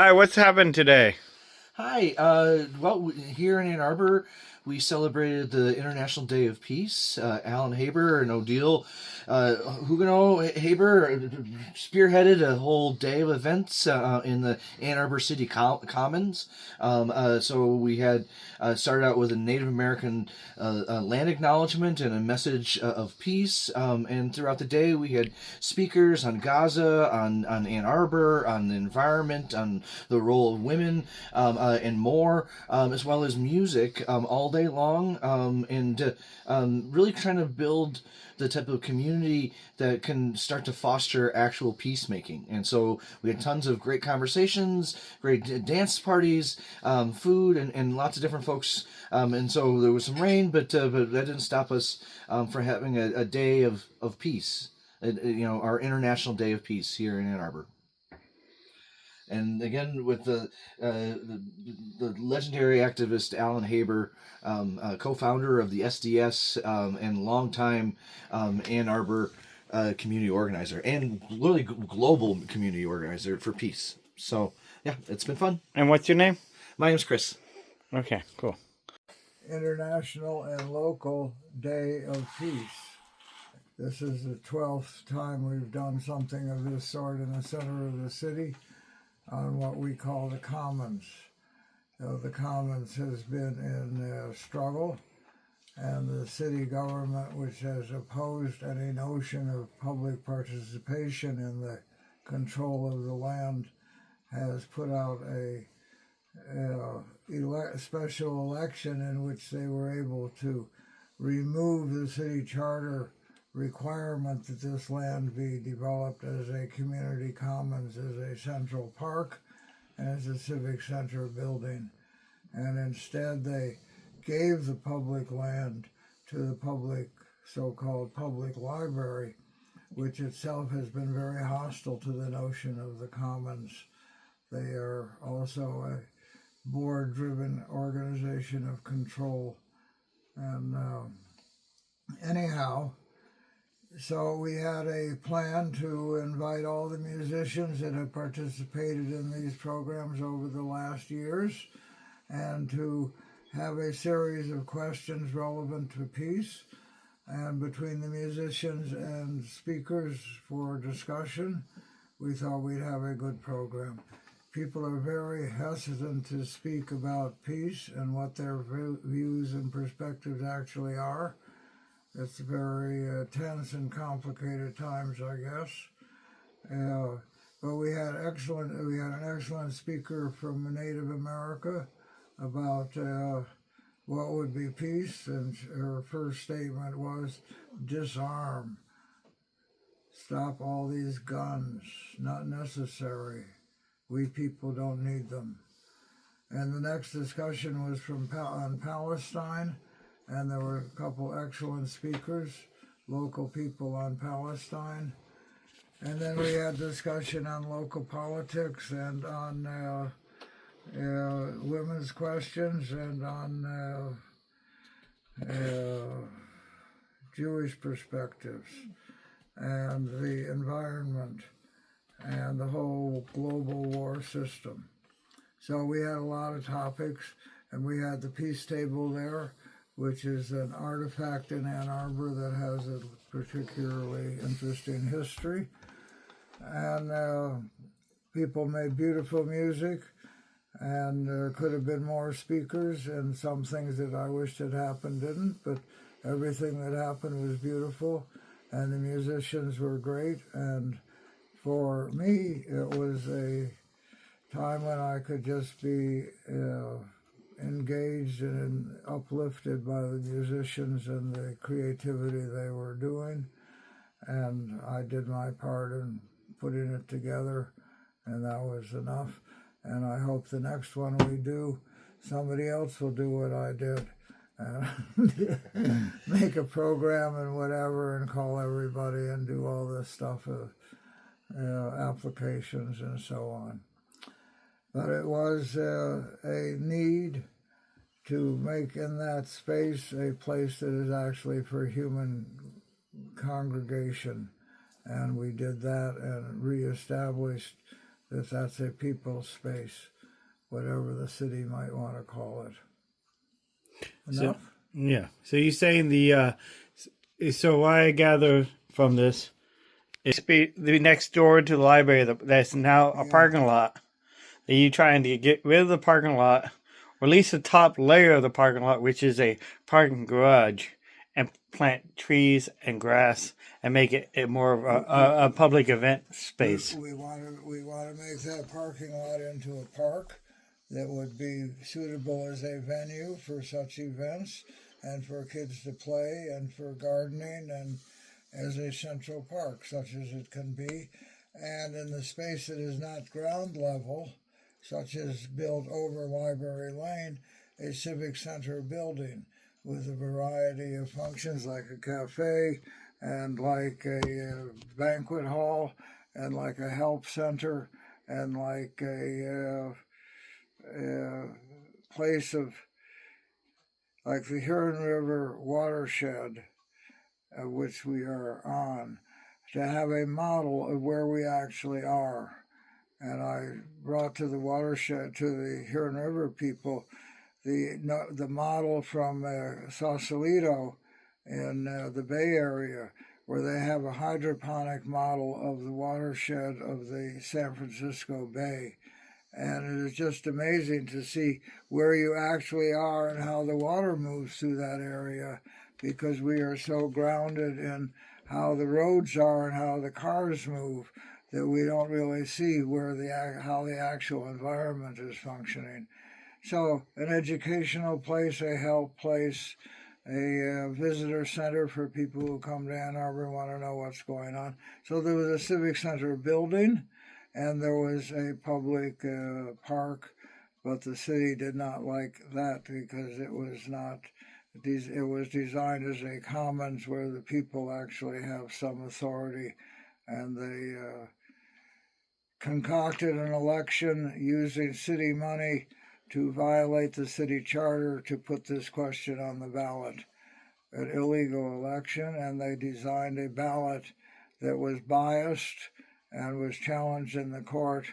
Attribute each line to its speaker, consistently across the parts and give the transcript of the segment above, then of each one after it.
Speaker 1: Hi, what's happened today?
Speaker 2: Hi. Here in Ann Arbor, we celebrated the International Day of Peace. Alan Haber and Odile Huguenot Haber spearheaded a whole day of events in the Ann Arbor City Commons. So we had started out with a Native American land acknowledgement and a message of peace. And throughout the day, we had speakers on Gaza, on Ann Arbor, on the environment, on the role of women, and more, as well as music all day long, and really trying to build the type of community that can start to foster actual peacemaking. And so we had tons of great conversations, great dance parties, food, and lots of different folks. And so there was some rain, but that didn't stop us from having a day of peace. Our International Day of Peace here in Ann Arbor. And again, with the legendary activist Alan Haber, co-founder of the SDS, and longtime Ann Arbor community organizer, and really global community organizer for peace. So yeah, it's been fun.
Speaker 1: And what's your name?
Speaker 2: My name's Chris.
Speaker 1: Okay, cool.
Speaker 3: International and Local Day of Peace. This is the 12th time we've done something of this sort in the center of the city on what we call the Commons. The Commons has been in struggle, and the city government, which has opposed any notion of public participation in the control of the land, has put out a special election in which they were able to remove the city charter requirement that this land be developed as a community commons, as a central park, and as a civic center building. And instead they gave the public land to the public, so-called public library, which itself has been very hostile to the notion of the commons. They are also a board-driven organization of control. And anyhow, so we had a plan to invite all the musicians that have participated in these programs over the last years, and to have a series of questions relevant to peace, and between the musicians and speakers for discussion, we thought we'd have a good program. People are very hesitant to speak about peace and what their views and perspectives actually are. It's very tense and complicated times, I guess. But we had an excellent speaker from Native America about what would be peace, and her first statement was, disarm. Stop all these guns, not necessary. We people don't need them. And the next discussion was on Palestine, and there were a couple excellent speakers, local people on Palestine. And then we had discussion on local politics and on women's questions and on Jewish perspectives and the environment and the whole global war system. So we had a lot of topics, and we had the peace table there, which is an artifact in Ann Arbor that has a particularly interesting history. And people made beautiful music, and there could have been more speakers, and some things that I wished had happened didn't, but everything that happened was beautiful, and the musicians were great. And for me, it was a time when I could just be engaged and uplifted by the musicians and the creativity they were doing. And I did my part in putting it together, and that was enough. And I hope the next one we do, somebody else will do what I did. Make a program and whatever, and call everybody and do all this stuff of applications and so on. But it was a need to make in that space a place that is actually for human congregation. And we did that and reestablished that that's a people's space, whatever the city might want to call it. Enough?
Speaker 1: Yeah. So you're saying so what I gather from this is the next door to the library that's now a parking lot. Are you trying to get rid of the parking lot, or at least the top layer of the parking lot, which is a parking garage, and plant trees and grass and make it more of a public event space?
Speaker 3: We want to make that parking lot into a park that would be suitable as a venue for such events and for kids to play and for gardening and as a central park, such as it can be. And in the space that is not ground level, such as built over Library Lane, a civic center building with a variety of functions like a cafe and like a banquet hall and like a help center and like a place of like the Huron River watershed, which we are on, to have a model of where we actually are. And I brought to the watershed, to the Huron River people, the model from Sausalito in the Bay Area, where they have a hydroponic model of the watershed of the San Francisco Bay. And it is just amazing to see where you actually are and how the water moves through that area, because we are so grounded in how the roads are and how the cars move that we don't really see how the actual environment is functioning. So an educational place, a help place, a visitor center for people who come to Ann Arbor and want to know what's going on. So there was a civic center building, and there was a public park, but the city did not like that because it was not. It was designed as a commons where the people actually have some authority, and they concocted an election using city money to violate the city charter to put this question on the ballot, an illegal election, and they designed a ballot that was biased and was challenged in the court,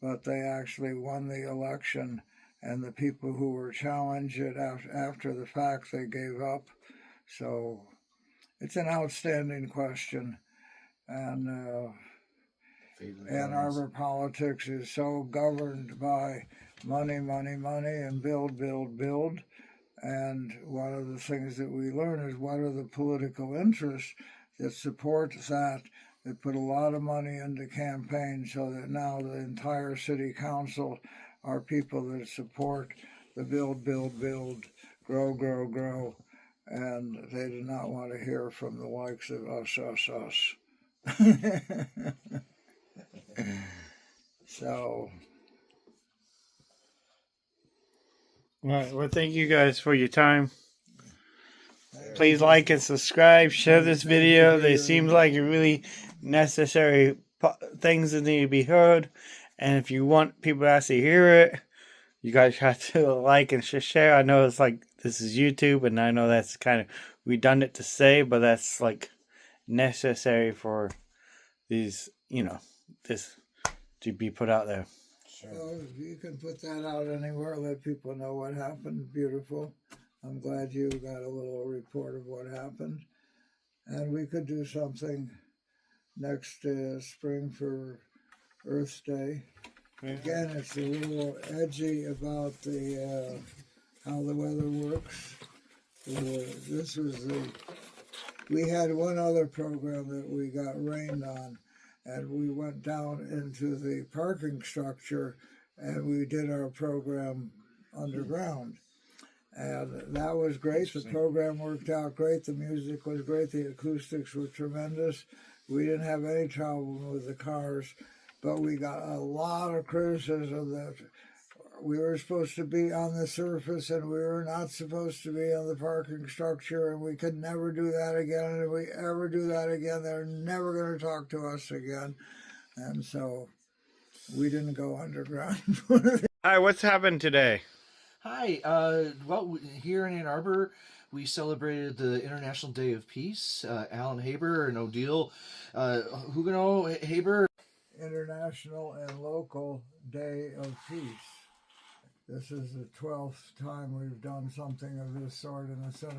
Speaker 3: but they actually won the election, and the people who were challenged it after the fact, they gave up. So it's an outstanding question, and Ann Arbor politics is so governed by money, money, money, and build, build, build. And one of the things that we learn is what are the political interests that support that put a lot of money into campaigns, so that now the entire city council are people that support the build, build, build, grow, grow, grow. And they do not want to hear from the likes of us. So,
Speaker 1: All right. Well, thank you guys for your time. Please like and subscribe. Share this video. They seem like really necessary things that need to be heard. And if you want people to actually hear it, you guys have to like and share. I know it's like this is YouTube, and I know that's kind of redundant to say, but that's like necessary for these, this to be put out there.
Speaker 3: so you can put that out anywhere, let people know what happened. Beautiful. I'm glad you got a little report of what happened. And we could do something next spring for Earth Day. Again, it's a little edgy about the how the weather works. We had one other program that we got rained on, and we went down into the parking structure, and we did our program underground. And that was great. The program worked out great. The music was great. The acoustics were tremendous. We didn't have any trouble with the cars, but we got a lot of criticism that we were supposed to be on the surface and we were not supposed to be on the parking structure, and we could never do that again. And if we ever do that again, they're never going to talk to us again. And so we didn't go underground.
Speaker 1: Hi, what's happened today?
Speaker 2: Hi. Well, here in Ann Arbor, we celebrated the International Day of Peace. Alan Haber and Odile Huguenot Haber.
Speaker 3: International and Local Day of Peace. This is the 12th time we've done something of this sort in the center.